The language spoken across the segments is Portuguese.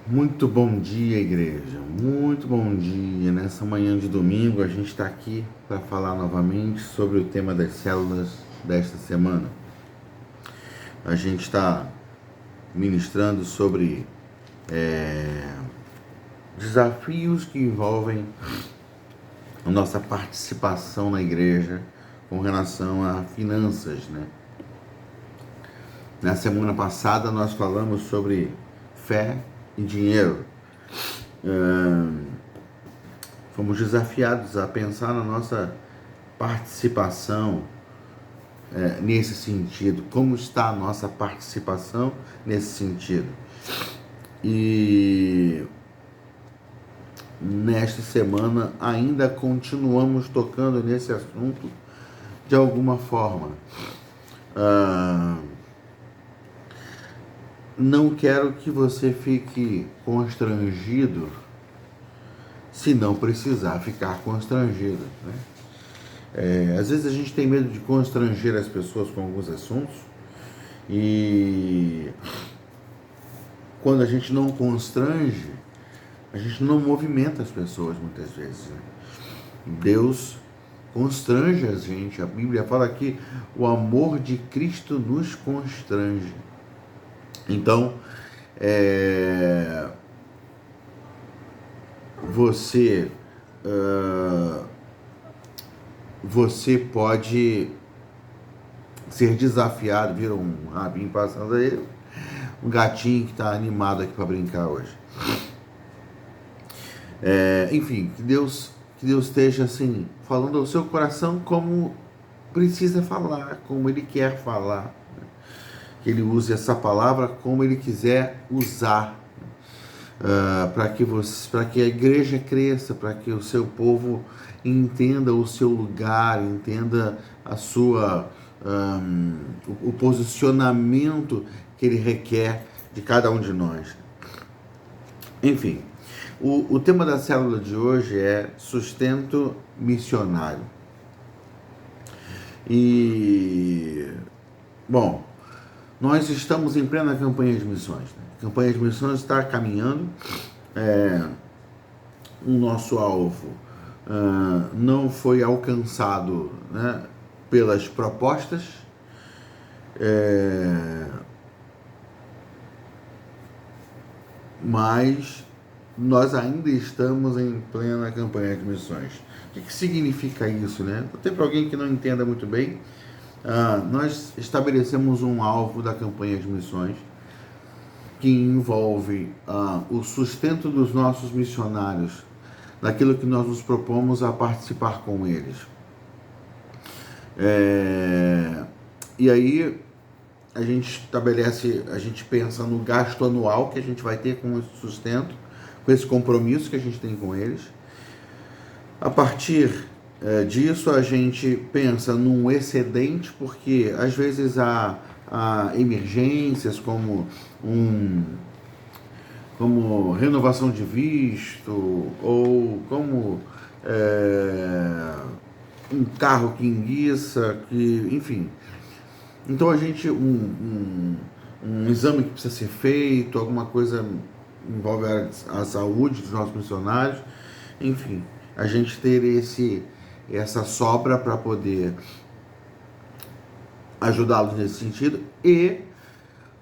Muito bom dia, igreja. Muito bom dia. Nessa manhã de domingo, a gente está aqui para falar novamente sobre o tema das células desta semana. A gente está ministrando sobre desafios que envolvem a nossa participação na igreja com relação a finanças, né? Na semana passada, nós falamos sobre fé e dinheiro. Fomos desafiados a pensar na nossa participação nesse sentido, como está a nossa participação nesse sentido. E nesta semana ainda continuamos tocando nesse assunto de alguma forma. Não quero que você fique constrangido se não precisar ficar constrangido, né? Às vezes a gente tem medo de constranger as pessoas com alguns assuntos e quando a gente não constrange, a gente não movimenta as pessoas muitas vezes, né? Deus constrange a gente. A Bíblia fala que o amor de Cristo nos constrange. Então, você pode ser desafiado, vira um rabinho passando aí, um gatinho que está animado aqui para brincar hoje. Enfim, que Deus esteja assim, falando ao seu coração como precisa falar, como Ele quer falar. Que Ele use essa palavra como Ele quiser usar, para que a igreja cresça, para que o seu povo entenda o seu lugar, entenda a sua o posicionamento que Ele requer de cada um de nós. Enfim, o tema da célula de hoje é sustento missionário. E, bom, nós estamos em plena campanha de missões, né? A campanha de missões está caminhando. O nosso alvo não foi alcançado, né, pelas propostas, mas nós ainda estamos em plena campanha de missões. O que significa isso, né? Até para alguém que não entenda muito bem, nós estabelecemos um alvo da campanha de missões que envolve o sustento dos nossos missionários, daquilo que nós nos propomos a participar com eles. E aí a gente pensa no gasto anual que a gente vai ter com esse sustento, com esse compromisso que a gente tem com eles. A partir disso, a gente pensa num excedente, porque às vezes há emergências como renovação de visto, ou como um carro que enguiça, enfim. Então a gente, um exame que precisa ser feito, alguma coisa envolve a saúde dos nossos missionários, enfim, a gente ter essa sobra para poder ajudá-los nesse sentido, e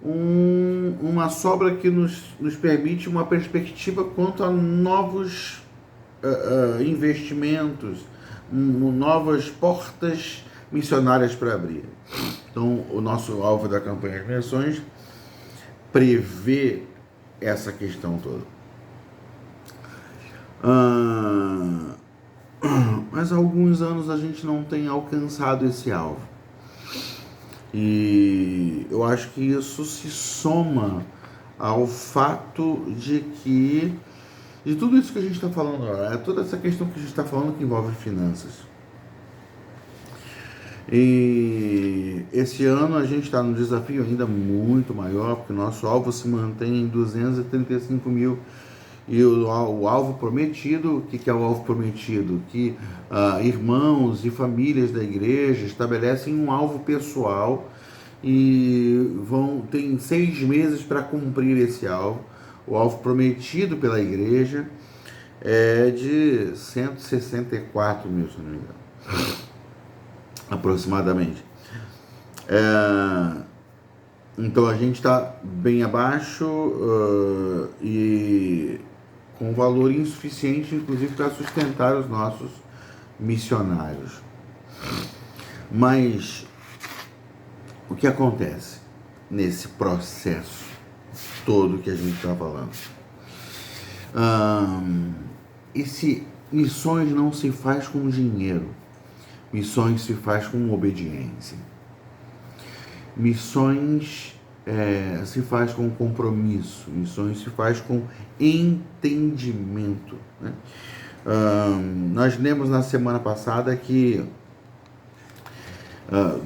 uma sobra que nos permite uma perspectiva quanto a novos investimentos, novas portas missionárias para abrir. Então, o nosso alvo da campanha de missões prevê essa questão toda. Mas há alguns anos a gente não tem alcançado esse alvo. E eu acho que isso se soma ao fato de que, de tudo isso que a gente está falando agora, toda essa questão que a gente está falando que envolve finanças. E esse ano a gente está num desafio ainda muito maior, porque o nosso alvo se mantém em 235 mil. E o alvo prometido, o que é o alvo prometido? Que irmãos e famílias da igreja estabelecem um alvo pessoal e tem 6 meses para cumprir esse alvo. o alvo prometido pela igreja é de 164 mil, se não me engano, aproximadamente. Então a gente está bem abaixo e com valor insuficiente, inclusive, para sustentar os nossos missionários. Mas o que acontece nesse processo todo que a gente está falando? Missões não se faz com dinheiro, missões se faz com obediência. Missões se faz com compromisso, missões se faz com entendimento, né? Nós lemos na semana passada que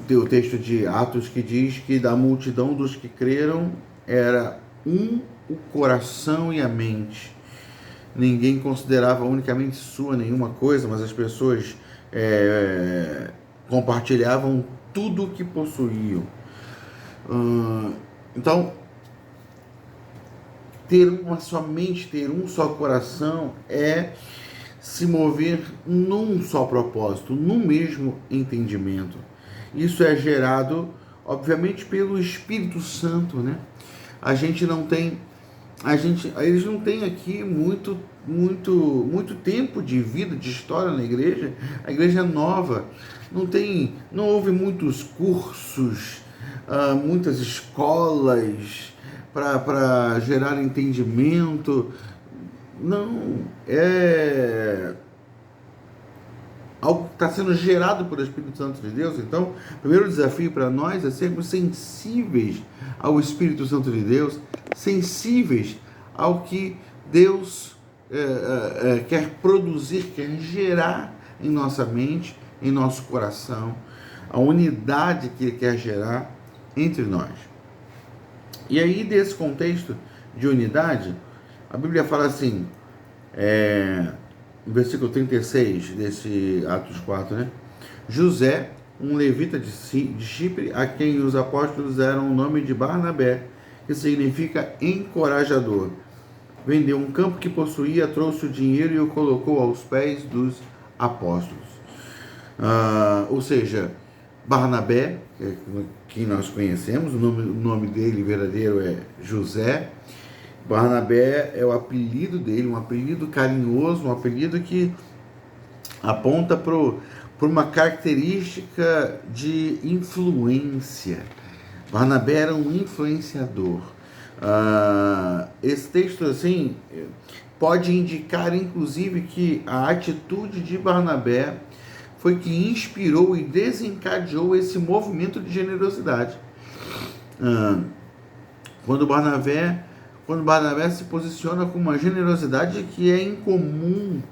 tem o texto de Atos que diz que da multidão dos que creram era o coração e a mente. Ninguém considerava unicamente sua nenhuma coisa, mas as pessoas compartilhavam tudo o que possuíam. Então, ter uma só mente, ter um só coração é se mover num só propósito, num mesmo entendimento. Isso é gerado, obviamente, pelo Espírito Santo, né? Eles não têm aqui muito tempo de vida, de história na igreja. A igreja é nova, não houve muitos cursos, muitas escolas para gerar entendimento. Não, é algo que está sendo gerado pelo Espírito Santo de Deus. Então, o primeiro desafio para nós é sermos sensíveis ao Espírito Santo de Deus, sensíveis ao que Deus quer produzir, quer gerar em nossa mente, em nosso coração, a unidade que Ele quer gerar entre nós. E aí, desse contexto de unidade, a Bíblia fala assim, no versículo 36 desse Atos 4, né? José, um levita de Chipre, a quem os apóstolos deram o nome de Barnabé, que significa encorajador, vendeu um campo que possuía, trouxe o dinheiro e o colocou aos pés dos apóstolos. Ou seja, Barnabé, que nós conhecemos, o nome dele verdadeiro é José. Barnabé é o apelido dele, um apelido carinhoso, um apelido que aponta por uma característica de influência. Barnabé era um influenciador. Esse texto assim pode indicar, inclusive, que a atitude de Barnabé foi que inspirou e desencadeou esse movimento de generosidade. Quando Barnabé se posiciona com uma generosidade que é incomum,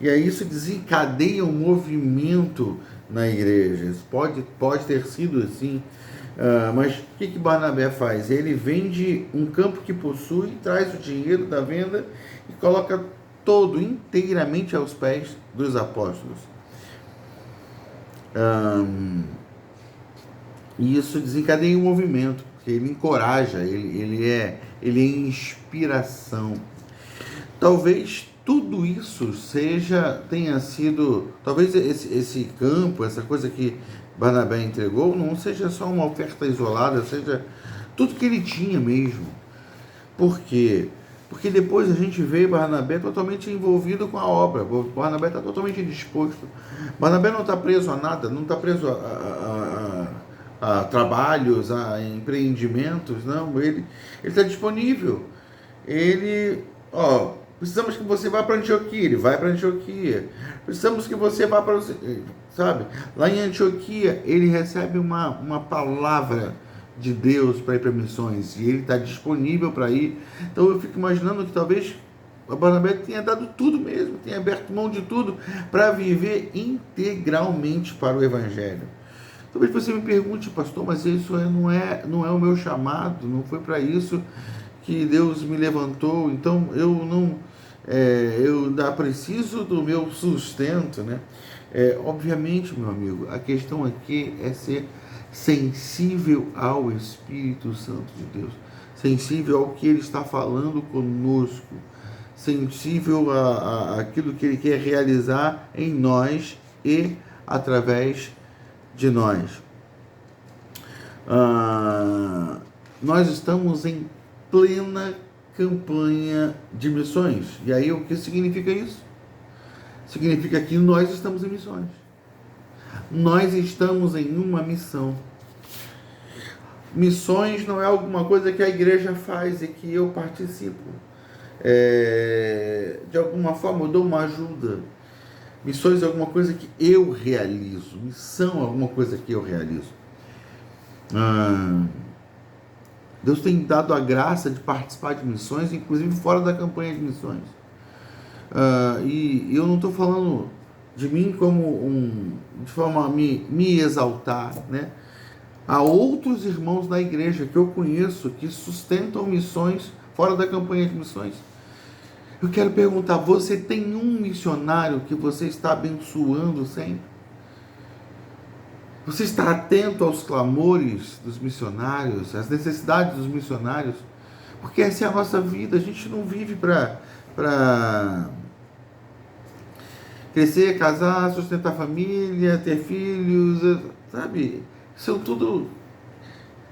e aí isso desencadeia um movimento na igreja. Isso pode ter sido assim, mas o que Barnabé faz? Ele vende um campo que possui, traz o dinheiro da venda e coloca inteiramente aos pés dos apóstolos. E isso desencadeia um movimento, porque ele encoraja, ele é inspiração. Talvez tudo isso tenha sido, talvez esse campo, essa coisa que Barnabé entregou, não seja só uma oferta isolada, seja tudo que ele tinha mesmo. Por quê? Porque depois a gente vê Barnabé totalmente envolvido com a obra. Barnabé está totalmente disposto. Barnabé não está preso a nada, não está preso a trabalhos, a empreendimentos, não. Ele está disponível. Precisamos que você vá para Antioquia, ele vai para Antioquia. Precisamos que você vá para, sabe? Lá em Antioquia, ele recebe uma palavra de Deus para ir para missões, e ele está disponível para ir. Então eu fico imaginando que talvez a Barnabé tenha dado tudo mesmo, tenha aberto mão de tudo para viver integralmente para o Evangelho. Talvez você me pergunte, pastor, mas isso não é o meu chamado, não foi para isso que Deus me levantou, então eu ainda preciso do meu sustento, né? Obviamente, meu amigo, a questão aqui é ser sensível ao Espírito Santo de Deus, sensível ao que Ele está falando conosco, sensível àquilo que Ele quer realizar em nós e através de nós. Nós estamos em plena campanha de missões. E aí, o que significa isso? Significa que nós estamos em missões. Nós estamos em uma missão. Missões não é alguma coisa que a igreja faz e que eu participo. De alguma forma eu dou uma ajuda. Missões é alguma coisa que eu realizo. Missão é alguma coisa que eu realizo. Deus tem dado a graça de participar de missões, inclusive fora da campanha de missões. E eu não estou falando de mim como de forma a me exaltar, né? Há outros irmãos da igreja que eu conheço que sustentam missões fora da campanha de missões. Eu quero perguntar, você tem um missionário que você está abençoando sempre? Você está atento aos clamores dos missionários, às necessidades dos missionários? Porque essa é a nossa vida. A gente não vive para crescer, casar, sustentar a família, ter filhos, sabe? São tudo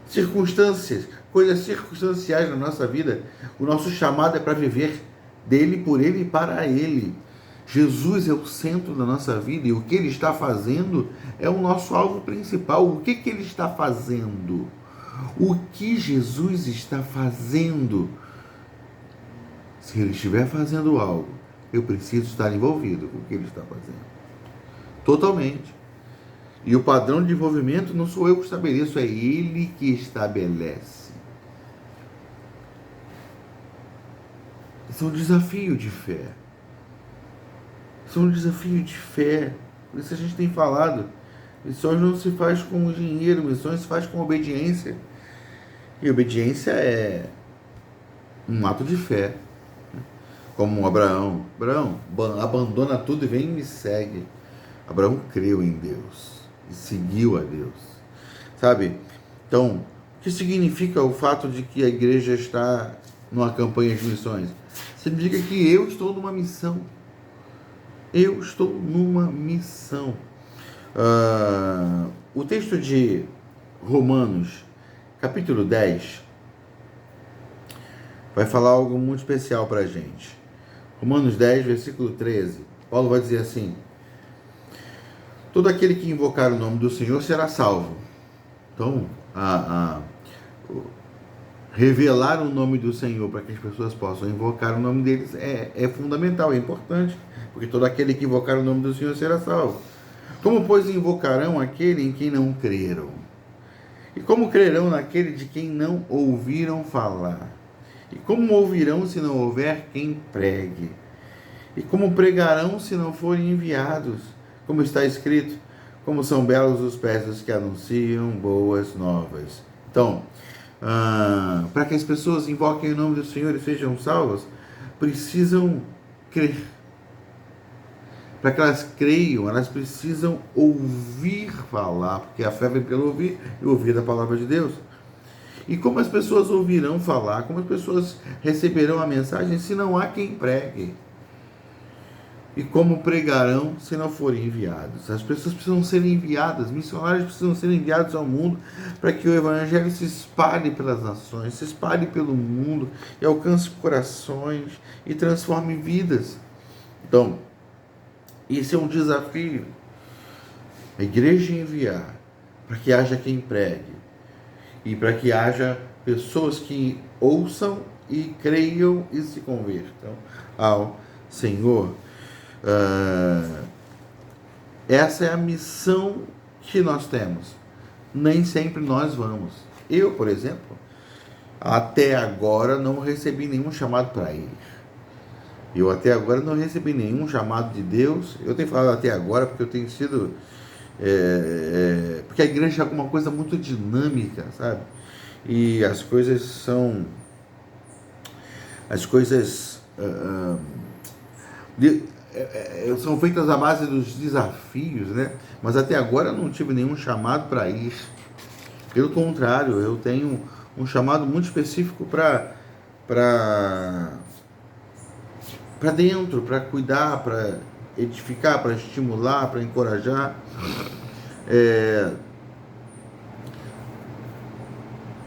circunstâncias, coisas circunstanciais na nossa vida. O nosso chamado é para viver dele, por ele e para ele. Jesus é o centro da nossa vida e o que ele está fazendo é o nosso alvo principal. O que ele está fazendo? O que Jesus está fazendo? Se ele estiver fazendo algo, eu preciso estar envolvido com o que ele está fazendo. Totalmente. E o padrão de envolvimento não sou eu que estabeleço, é ele que estabelece. Isso é um desafio de fé. Isso é um desafio de fé. Por isso a gente tem falado. Missões não se faz com dinheiro, missões se faz com obediência. E obediência é um ato de fé. Como Abraão. Abraão, abandona tudo e vem e me segue. Abraão creu em Deus e seguiu a Deus. Sabe? Então, o que significa o fato de que a igreja está numa campanha de missões? Significa que eu estou numa missão. Eu estou numa missão. O texto de Romanos, capítulo 10, vai falar algo muito especial para a gente. Romanos 10, versículo 13. Paulo vai dizer assim: todo aquele que invocar o nome do Senhor será salvo. Então, revelar o nome do Senhor para que as pessoas possam invocar o nome deles é fundamental, é importante, porque todo aquele que invocar o nome do Senhor será salvo. Como, pois, invocarão aquele em quem não creram? E como crerão naquele de quem não ouviram falar? E como ouvirão se não houver quem pregue? E como pregarão se não forem enviados? Como está escrito, como são belos os pés dos que anunciam boas novas. Então, para que as pessoas invoquem o nome do Senhor e sejam salvas, precisam crer. Para que elas creiam, elas precisam ouvir falar, porque a fé vem pelo ouvir e ouvir a palavra de Deus. E como as pessoas ouvirão falar, como as pessoas receberão a mensagem se não há quem pregue? E como pregarão se não forem enviados? As pessoas precisam ser enviadas, missionários precisam ser enviados ao mundo para que o evangelho se espalhe pelas nações, se espalhe pelo mundo e alcance corações e transforme vidas. Então, esse é um desafio. A igreja enviar para que haja quem pregue e para que haja pessoas que ouçam e creiam e se convertam ao Senhor. Essa é a missão que nós temos. Nem sempre nós vamos. Eu, por exemplo, até agora não recebi nenhum chamado para ir. Eu até agora não recebi nenhum chamado de Deus. Eu tenho falado até agora porque eu tenho sido... porque a igreja é alguma coisa muito dinâmica, sabe? E as coisas são... são feitas à base dos desafios, né? Mas até agora eu não tive nenhum chamado para ir. Pelo contrário, eu tenho um chamado muito específico para dentro, para cuidar, para edificar, para estimular, para encorajar.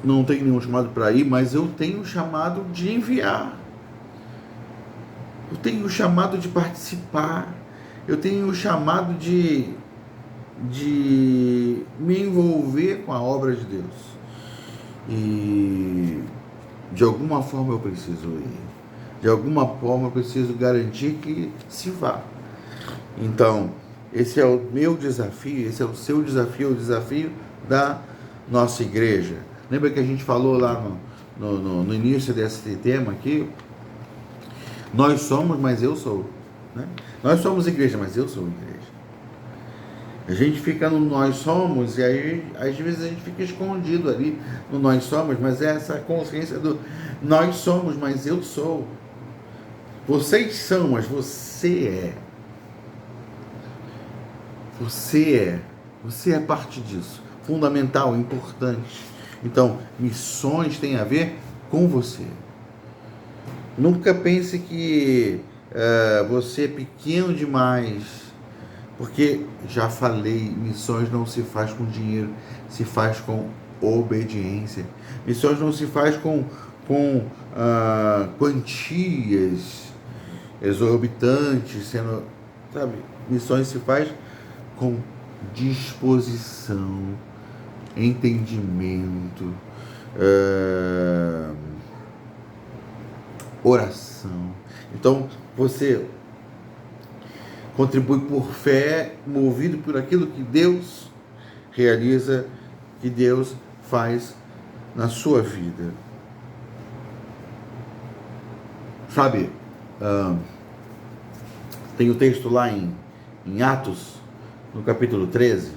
Não tenho nenhum chamado para ir, mas eu tenho um chamado de enviar. Eu tenho o chamado de participar. Eu tenho o chamado de me envolver com a obra de Deus. E de alguma forma eu preciso ir. De alguma forma eu preciso garantir que se vá. Então, esse é o meu desafio, esse é o seu desafio, o desafio da nossa igreja. Lembra que a gente falou lá no início desse tema aqui? Nós somos, mas eu sou. Né? Nós somos igreja, mas eu sou igreja. A gente fica no nós somos, e aí às vezes a gente fica escondido ali no nós somos, mas é essa consciência do nós somos, mas eu sou. Vocês são, mas você é. Você é parte disso. Fundamental, importante. Então, missões têm a ver com você. Nunca pense que você é pequeno demais, porque já falei, missões não se faz com dinheiro, se faz com obediência. Missões não se faz com quantias exorbitantes, sabe? Missões se faz com disposição, entendimento, oração. Então, você contribui por fé, movido por aquilo que Deus realiza, que Deus faz na sua vida. Sabe, tem o texto lá em Atos, no capítulo 13,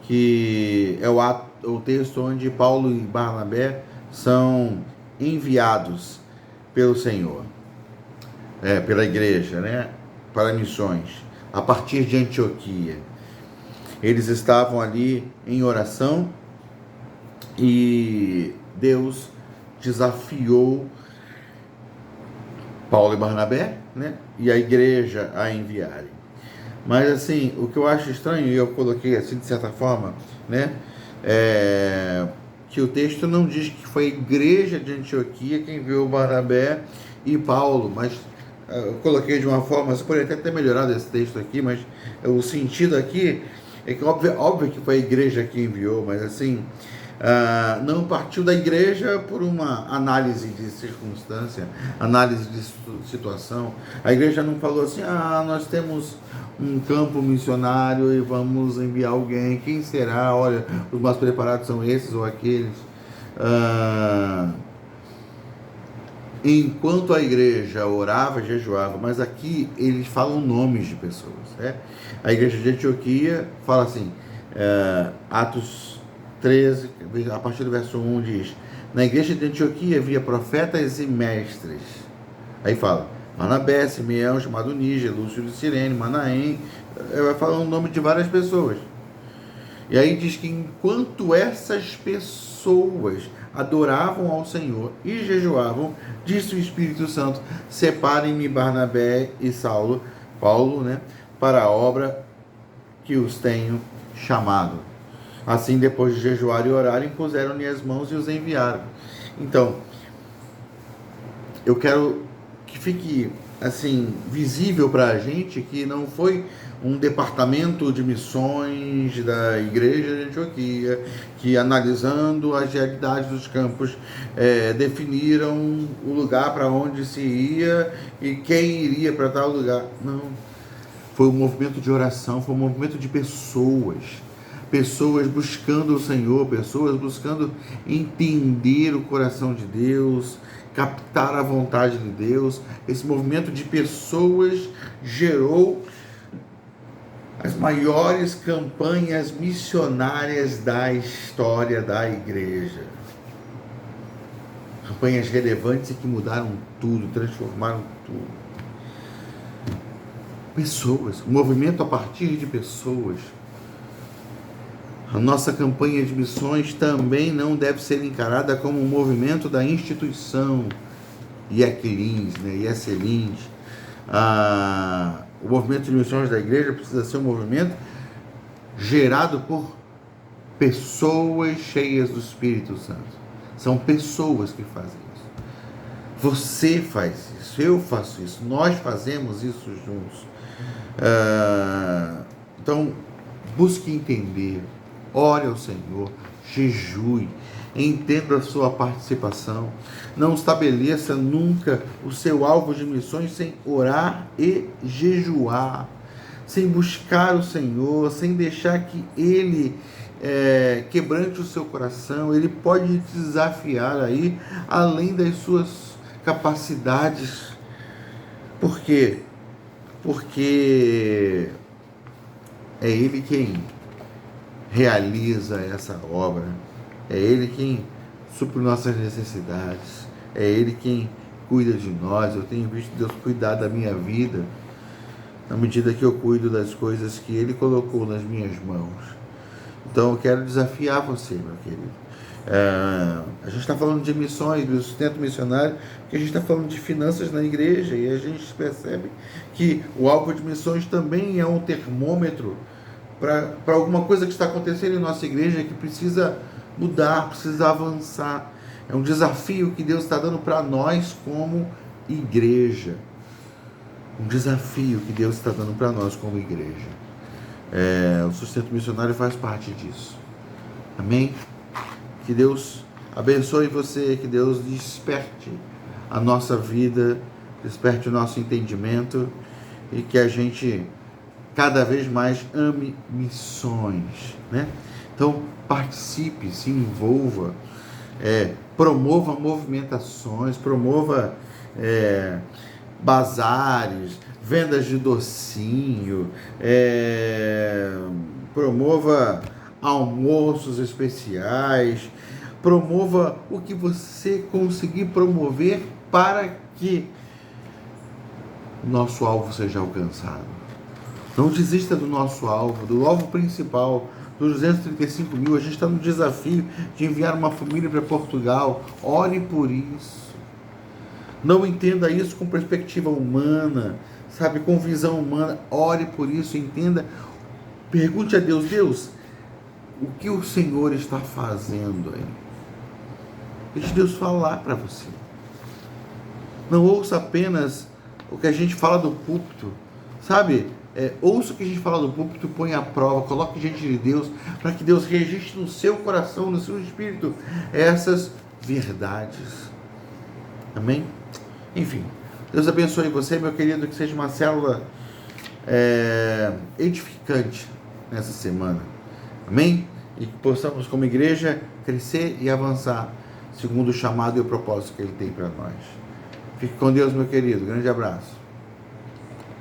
que é o texto onde Paulo e Barnabé são enviados pelo Senhor, pela igreja, né, para missões, a partir de Antioquia. Eles estavam ali em oração e Deus desafiou Paulo e Barnabé, né, e a igreja a enviarem. Mas assim, o que eu acho estranho, e eu coloquei assim de certa forma, né, que o texto não diz que foi a igreja de Antioquia que enviou Barnabé e Paulo, mas eu coloquei de uma forma, você poderia até ter melhorado esse texto aqui, mas o sentido aqui é que óbvio que foi a igreja que enviou, mas assim, não partiu da igreja por uma análise de circunstância, análise de situação. A igreja não falou assim, nós temos um campo missionário e vamos enviar alguém, quem será? Olha, os mais preparados são esses ou aqueles. Enquanto a igreja orava, jejuava, mas aqui eles falam nomes de pessoas. Né? A igreja de Antioquia fala assim, Atos 13, a partir do verso 1 diz, na igreja de Antioquia havia profetas e mestres. Aí fala, Barnabé, Simeão, chamado Níger, Lúcio de Cirene, Manaém, vai falando o nome de várias pessoas. E aí diz que enquanto essas pessoas adoravam ao Senhor e jejuavam, disse o Espírito Santo, separem-me Barnabé e Paulo, né, para a obra que os tenho chamado. Assim, depois de jejuar e orar, impuseram-lhe as mãos e os enviaram. Então, eu quero que fique assim visível para a gente que não foi um departamento de missões da igreja de Antioquia que, analisando as realidades dos campos, definiram o lugar para onde se ia e quem iria para tal lugar. Não. Foi um movimento de oração, foi um movimento de pessoas buscando o Senhor, pessoas buscando entender o coração de Deus, captar a vontade de Deus. Esse movimento de pessoas gerou as maiores campanhas missionárias da história da igreja. Campanhas relevantes e que mudaram tudo, transformaram tudo. Pessoas, um movimento a partir de pessoas. A nossa campanha de missões também não deve ser encarada como um movimento da instituição IECLINS, né, IECLINS. O movimento de missões da igreja precisa ser um movimento gerado por pessoas cheias do Espírito Santo. São pessoas que fazem isso. Você faz isso, eu faço isso, nós fazemos isso juntos. Então, busque entender, ore ao Senhor, jejue, entenda a sua participação. Não estabeleça nunca o seu alvo de missões sem orar e jejuar, sem buscar o Senhor, sem deixar que Ele quebrante o seu coração. Ele pode te desafiar aí, além das suas capacidades. Por quê? Porque é Ele quem realiza essa obra, é Ele quem supre nossas necessidades, é Ele quem cuida de nós. Eu tenho visto Deus cuidar da minha vida na medida que eu cuido das coisas que Ele colocou nas minhas mãos. Então eu quero desafiar você, meu querido. A gente está falando de missões, do sustento missionário, porque a gente está falando de finanças na igreja, e a gente percebe que o alvo de missões também é um termômetro para alguma coisa que está acontecendo em nossa igreja que precisa mudar, precisa avançar. É um desafio que Deus está dando para nós como igreja. Um desafio que Deus está dando para nós como igreja. O sustento missionário faz parte disso. Amém? Que Deus abençoe você, que Deus desperte a nossa vida, desperte o nosso entendimento, e que a gente cada vez mais ame missões, né? Então participe, se envolva, promova movimentações, promova bazares, vendas de docinho, promova almoços especiais, promova o que você conseguir promover para que o nosso alvo seja alcançado. Não desista do nosso alvo, do alvo principal, dos 235 mil. A gente está no desafio de enviar uma família para Portugal. Ore por isso. Não entenda isso com perspectiva humana, sabe, com visão humana. Ore por isso, entenda. Pergunte a Deus: Deus, o que o Senhor está fazendo aí? Deixe Deus falar para você. Não ouça apenas o que a gente fala do púlpito, sabe? Ouça o que a gente fala do púlpito, põe à prova, coloque diante de Deus, para que Deus registre no seu coração, no seu espírito, essas verdades. Amém? Enfim, Deus abençoe você, meu querido, que seja uma célula edificante nessa semana. Amém? E que possamos, como igreja, crescer e avançar segundo o chamado e o propósito que Ele tem para nós. Fique com Deus, meu querido. Grande abraço.